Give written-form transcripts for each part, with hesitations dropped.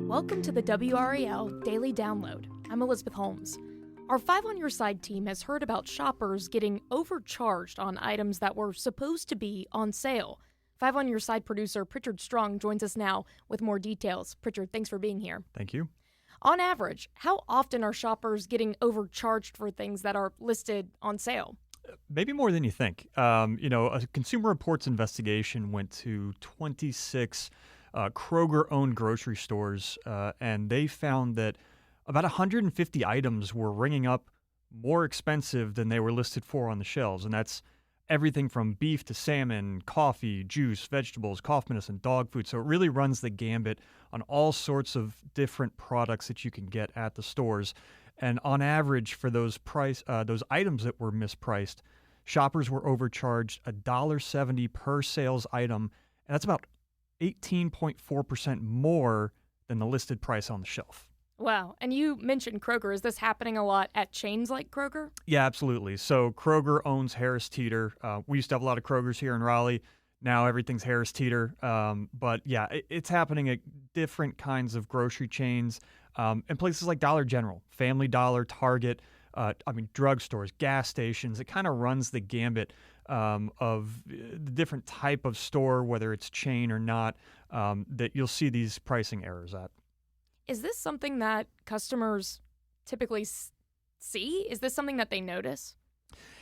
Welcome to the WRAL Daily Download. I'm Elizabeth Holmes. Our 5 on Your Side team has heard about shoppers getting overcharged on items that were supposed to be on sale. 5 on Your Side producer Pritchard Strong joins us now with more details. Pritchard, thanks for being here. Thank you. On average, how often are shoppers getting overcharged for things that are listed on sale? Maybe more than you think. A Consumer Reports investigation went to 26 Kroger-owned grocery stores, and they found that about 150 items were ringing up more expensive than they were listed for on the shelves. And that's everything from beef to salmon, coffee, juice, vegetables, cough medicine, dog food. So it really runs the gambit on all sorts of different products that you can get at the stores. And on average, for those items that were mispriced, shoppers were overcharged $1.70 per sales item, and that's about 18.4% more than the listed price on the shelf. Wow. And you mentioned Kroger. Is this happening a lot at chains like Kroger? Yeah, absolutely. So Kroger owns Harris Teeter. We used to have a lot of Krogers here in Raleigh. Now everything's Harris Teeter. But yeah, it's happening at different kinds of grocery chains and places like Dollar General, Family Dollar, Target, drugstores, gas stations. It kind of runs the gambit of the different type of store, whether it's chain or not, that you'll see these pricing errors at. Is this something that customers typically see? Is this something that they notice?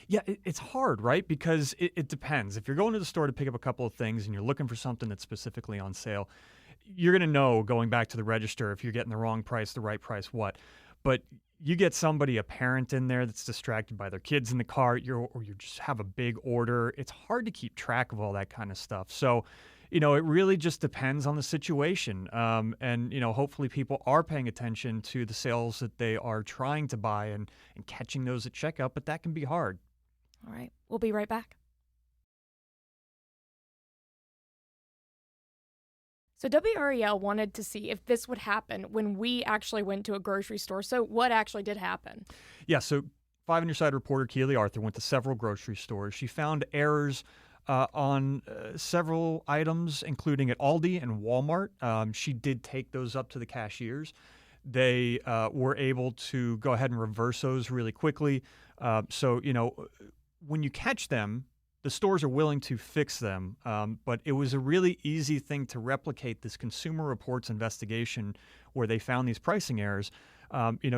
Yeah, it's hard, right? Because it depends. If you're going to the store to pick up a couple of things and you're looking for something that's specifically on sale, you're going to know going back to the register if you're getting the wrong price, the right price, what. But you get somebody, a parent in there that's distracted by their kids in the car, or you just have a big order. It's hard to keep track of all that kind of stuff. So, it really just depends on the situation. And hopefully people are paying attention to the sales that they are trying to buy and catching those at checkout, but that can be hard. All right. We'll be right back. So WRAL wanted to see if this would happen when we actually went to a grocery store. So what actually did happen? Yeah, so 5 on Your Side reporter Keely Arthur went to several grocery stores. She found errors on several items, including at Aldi and Walmart. She did take those up to the cashiers. They were able to go ahead and reverse those really quickly. So when you catch them, the stores are willing to fix them, but it was a really easy thing to replicate this Consumer Reports investigation where they found these pricing errors.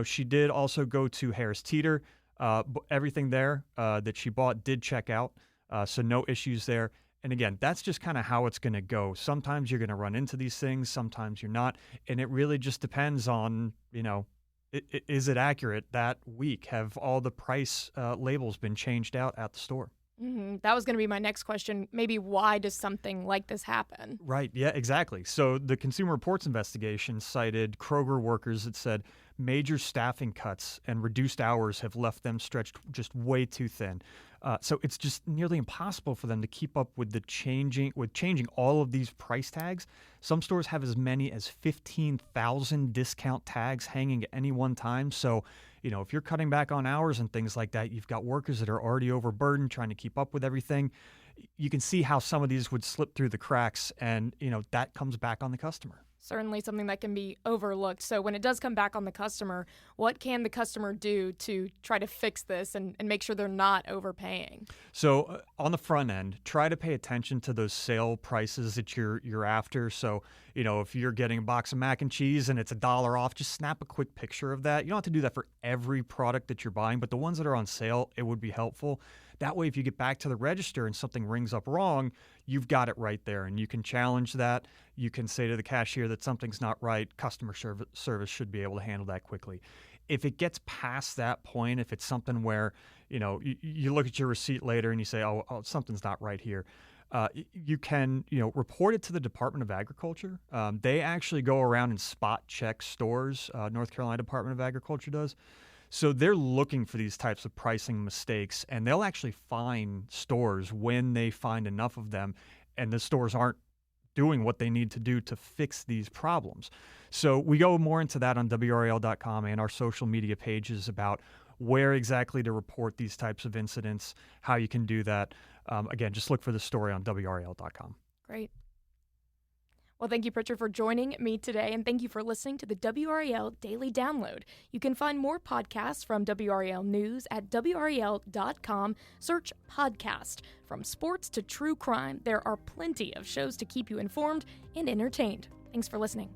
She did also go to Harris Teeter. Everything there that she bought did check out, so no issues there. And again, that's just kind of how it's going to go. Sometimes you're going to run into these things, sometimes you're not, and it really just depends on, is it accurate that week? Have all the price labels been changed out at the store? Mm-hmm. That was going to be my next question. Maybe why does something like this happen? Right. Yeah, exactly. So the Consumer Reports investigation cited Kroger workers that said major staffing cuts and reduced hours have left them stretched just way too thin. So it's just nearly impossible for them to keep up with changing all of these price tags. Some stores have as many as 15,000 discount tags hanging at any one time. So, if you're cutting back on hours and things like that, you've got workers that are already overburdened trying to keep up with everything. You can see how some of these would slip through the cracks, and, that comes back on the customer. Certainly something that can be overlooked. So when it does come back on the customer, what can the customer do to try to fix this and make sure they're not overpaying? So on the front end, try to pay attention to those sale prices that you're after. So, if you're getting a box of mac and cheese and it's $1 off, just snap a quick picture of that. You don't have to do that for every product that you're buying, but the ones that are on sale, it would be helpful. That way, if you get back to the register and something rings up wrong, you've got it right there, and you can challenge that. You can say to the cashier that something's not right. Customer service should be able to handle that quickly. If it gets past that point, if it's something where, you look at your receipt later and you say, oh something's not right here, you can, report it to the Department of Agriculture. They actually go around and spot check stores. North Carolina Department of Agriculture does. So they're looking for these types of pricing mistakes, and they'll actually fine stores when they find enough of them and the stores aren't doing what they need to do to fix these problems. So we go more into that on WRAL.com and our social media pages about where exactly to report these types of incidents, how you can do that. Again, just look for the story on WRAL.com. Great. Well, thank you, Pritchard, for joining me today, and thank you for listening to the WRAL Daily Download. You can find more podcasts from WRAL News at WRAL.com. Search podcast. From sports to true crime, there are plenty of shows to keep you informed and entertained. Thanks for listening.